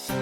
All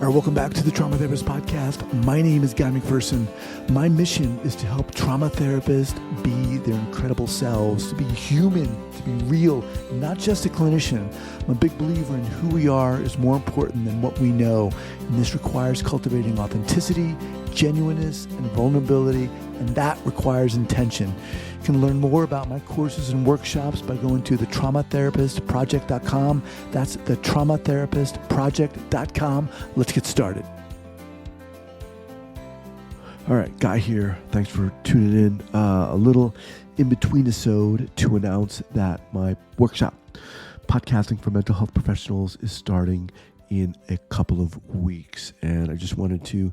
right, welcome back to the Trauma Therapist Podcast. My name is Guy McPherson. My mission is to help trauma therapists be their incredible selves, to be human, to be real, not just a clinician. I'm a big believer in who we are is more important than what we know. And this requires cultivating authenticity, genuineness, and vulnerability, and that requires intention. You can learn more about my courses and workshops by going to thetraumatherapistproject.com. That's thetraumatherapistproject.com. Let's get started. All right, Guy here. Thanks for tuning in. A little in-between episode to announce that my workshop, Podcasting for Mental Health Professionals, is starting in a couple of weeks. And I just wanted to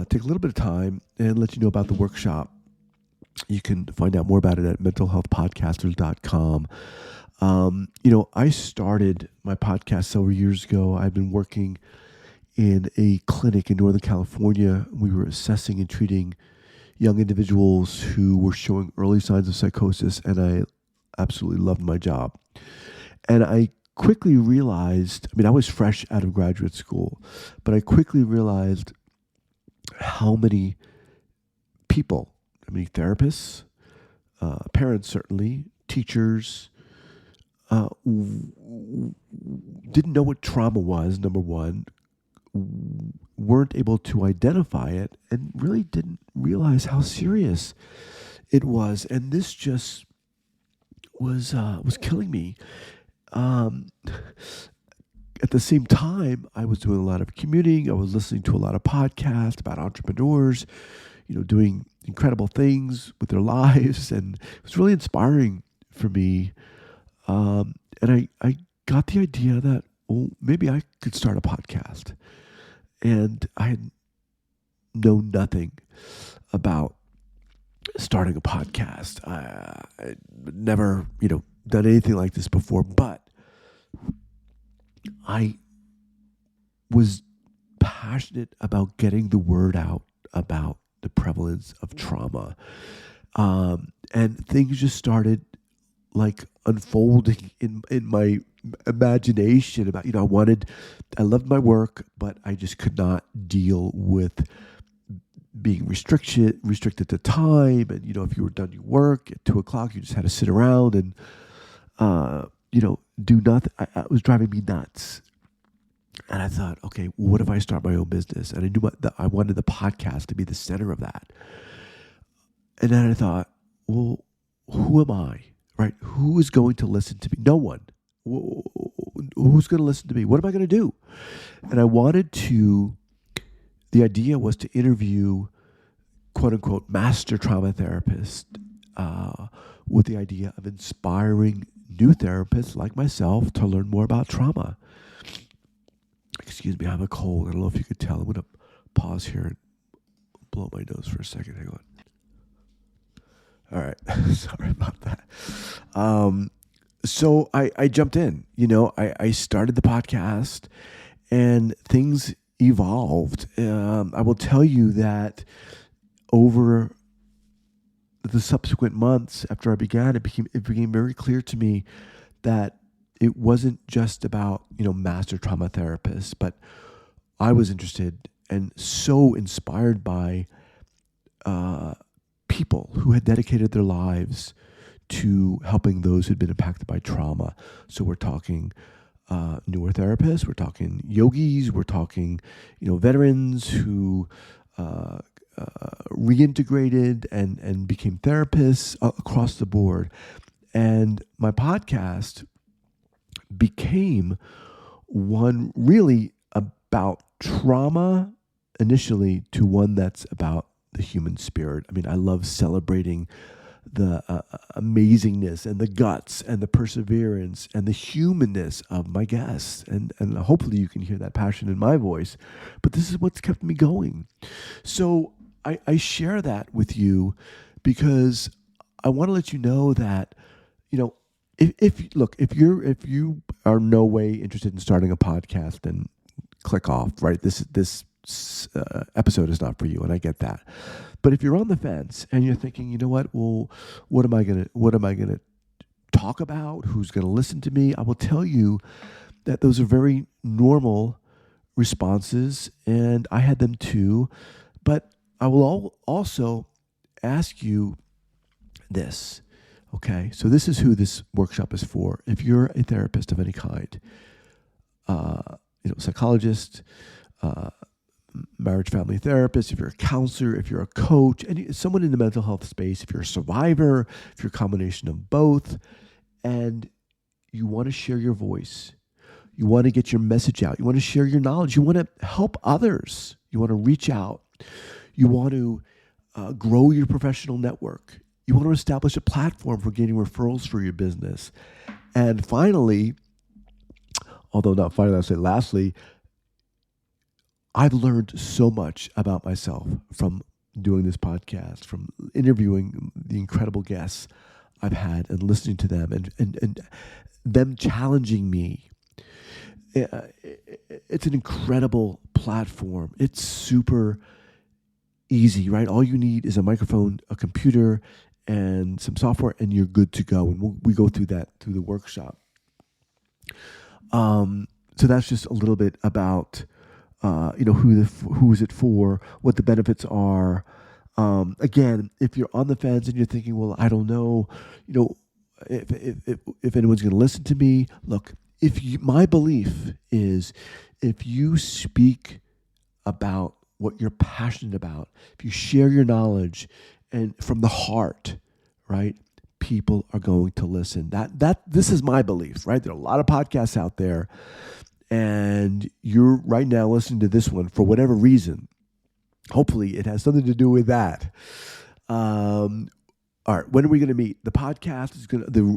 take a little bit of time and let you know about the workshop. You can find out more about it at mentalhealthpodcasters.com. I started my podcast several years ago. I've been working in a clinic in Northern California. We were assessing and treating young individuals who were showing early signs of psychosis, and I absolutely loved my job. And I quickly realized, I was fresh out of graduate school, but I quickly realized how many people, many therapists, parents certainly, teachers, didn't know what trauma was, number one, weren't able to identify it, and really didn't realize how serious it was. And this just was killing me. At the same time, I was doing a lot of commuting. I was listening to a lot of podcasts about entrepreneurs, doing incredible things with their lives. And it was really inspiring for me. And I got the idea that, maybe I could start a podcast. And I had known nothing about starting a podcast. I'd never, done anything like this before, but I was passionate about getting the word out about the prevalence of trauma. And things just started unfolding in my imagination about, I loved my work, but I just could not deal with being restricted to time. And, if you were done your work at 2:00, you just had to sit around and, do nothing. It was driving me nuts. And I thought, okay, what if I start my own business? And I knew I wanted the podcast to be the center of that. And then I thought, well, who am I, right? Who is going to listen to me? No one. Who's going to listen to me? What am I going to do? And the idea was to interview, quote unquote, master trauma therapists, with the idea of inspiring new therapists like myself to learn more about trauma. Excuse me, I have a cold. I don't know if you could tell. I'm going to pause here and blow my nose for a second. Hang on. All right. Sorry about that. So I jumped in. I started the podcast and things evolved. I will tell you that over the subsequent months after I began, it became very clear to me that it wasn't just about, master trauma therapists, but I was interested and so inspired by people who had dedicated their lives to helping those who'd been impacted by trauma. So we're talking newer therapists, we're talking yogis, we're talking, veterans who reintegrated and became therapists across the board. And my podcast became one really about trauma initially to one that's about the human spirit. I love celebrating the amazingness and the guts and the perseverance and the humanness of my guests. And hopefully you can hear that passion in my voice. But this is what's kept me going. So I share that with you because I want to let you know that, if you are no way interested in starting a podcast, then click off, right? This episode is not for you, and I get that. But if you're on the fence and you're thinking, you know what, well, what am I gonna talk about? Who's gonna listen to me? I will tell you that those are very normal responses, and I had them too. But I will also ask you this. Okay, so this is who this workshop is for. If you're a therapist of any kind, psychologist, marriage family therapist, if you're a counselor, if you're a coach, and someone in the mental health space, if you're a survivor, if you're a combination of both, and you want to share your voice, you want to get your message out, you want to share your knowledge, you want to help others, you want to reach out, you want to grow your professional network, you want to establish a platform for getting referrals for your business. And finally, although not finally, I'll say lastly, I've learned so much about myself from doing this podcast, from interviewing the incredible guests I've had and listening to them and them challenging me. It's an incredible platform. It's super easy, right? All you need is a microphone, a computer, and some software, and you're good to go. And we go through that through the workshop. So that's just a little bit about who is it for, what the benefits are. Again, if you're on the fence and you're thinking, well, I don't know, if anyone's going to listen to me, look. My belief is if you speak about what you're passionate about, if you share your knowledge and from the heart, right, people are going to listen. This is my belief, right? There are a lot of podcasts out there, and you're right now listening to this one for whatever reason. Hopefully it has something to do with that. All right, when are we going to meet? The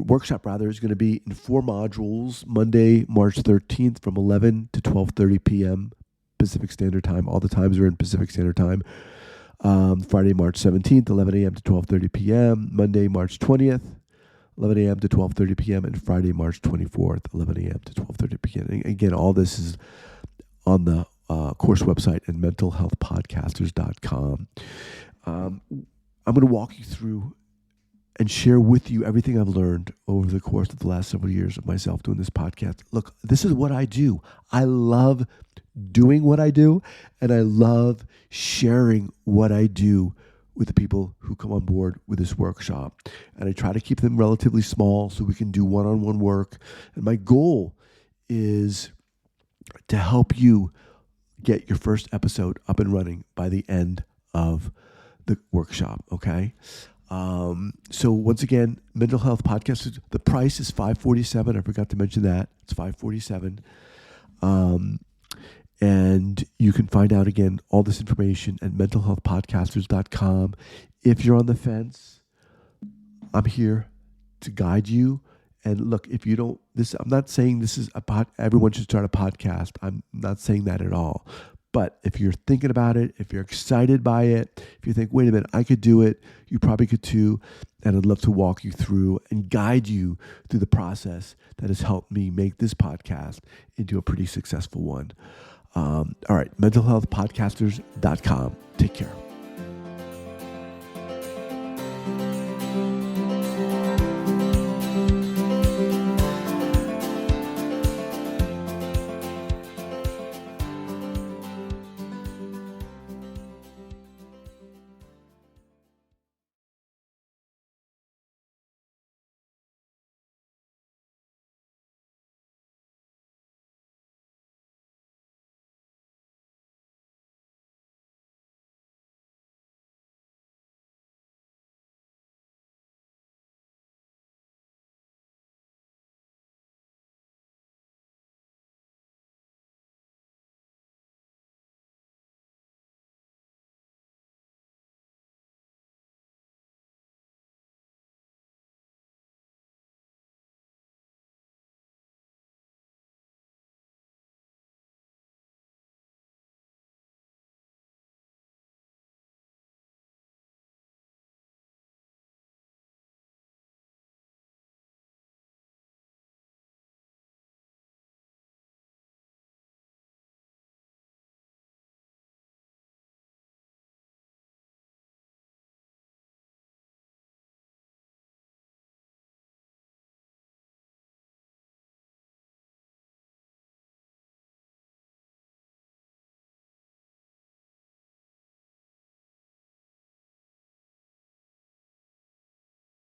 workshop is going to be in 4 modules, Monday, March 13th from 11 to 12:30 p.m. Pacific Standard Time. All the times are in Pacific Standard Time. Friday, March 17th, 11 a.m. to 12:30 p.m. Monday, March 20th, 11 a.m. to 12:30 p.m. And Friday, March 24th, 11 a.m. to 12:30 p.m. And again, all this is on the course website at mentalhealthpodcasters.com. I'm going to walk you through and share with you everything I've learned over the course of the last several years of myself doing this podcast. Look, this is what I do. I love doing what I do, and I love sharing what I do with the people who come on board with this workshop. And I try to keep them relatively small so we can do one-on-one work. And my goal is to help you get your first episode up and running by the end of the workshop, okay? So once again, Mental Health Podcast, the price is $547. I forgot to mention that. It's $547. And you can find out, again, all this information at mentalhealthpodcasters.com. If you're on the fence, I'm here to guide you. And look, if you don't, I'm not saying this is everyone should start a podcast. I'm not saying that at all. But if you're thinking about it, if you're excited by it, if you think, wait a minute, I could do it, you probably could too. And I'd love to walk you through and guide you through the process that has helped me make this podcast into a pretty successful one. All right, mentalhealthpodcasters.com. Take care.